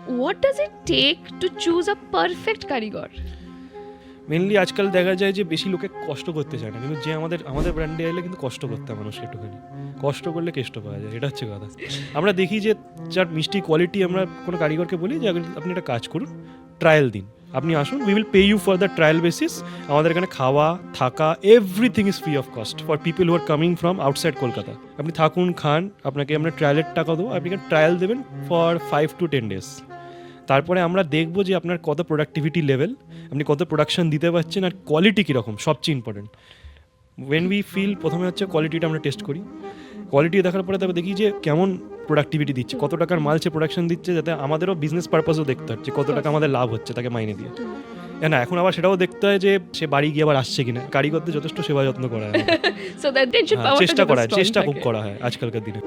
what does it take to choose a perfect কারিগর? Mainly আজকাল দেখা যায় যে বেশি লোকে কষ্ট করতে চায় না, কিন্তু যে আমাদের ব্র্যান্ডে এলে কিন্তু কষ্ট করতে হয় মানুষকে একটুখানি। কষ্ট করলে কেষ্ট পাওয়া যায়, এটা হচ্ছে কথা। আমরা দেখি যে যার মিষ্টি কোয়ালিটি, আমরা কোনো কারিগরকে বলি যে আপনি একটা কাজ করুন, ট্রায়াল দিন, আপনি আসুন, we will pay you for the trial basis. আমাদের এখানে খাওয়া থাকা everything is free of cost for people who are coming from outside Kolkata. আপনি থাকুন, খান, আপনাকে আমরা ট্রায়ালের টাকা দেবো, আপনি ট্রায়াল দেবেন ফর 5 to 10 days। তারপরে আমরা দেখবো যে আপনার কত প্রোডাক্টিভিটি লেভেল, আপনি কত প্রোডাকশন দিতে পারছেন, আর কোয়ালিটি কীরকম, সবচেয়ে ইম্পর্টেন্ট। ওয়েন উই ফিল, প্রথমে হচ্ছে কোয়ালিটিটা আমরা টেস্ট করি। কোয়ালিটি দেখার পরে তারপর দেখি যে কেমন প্রোডাক্টিভিটি দিচ্ছে, কত টাকার মাল সে প্রোডাকশন দিচ্ছে, যাতে আমাদেরও বিজনেস পারপাসও দেখতে হচ্ছে কত টাকা আমাদের লাভ হচ্ছে তাকে মাইনে দিয়ে। না, এখন আবার সেটাও দেখতে হয় যে সে বাড়ি গিয়ে আবার আসছে কিনা। কারিগরদের যথেষ্ট সেবা যত্ন করা হয়, So the attention power চেষ্টা খুব করা হয় আজকালকার দিনে।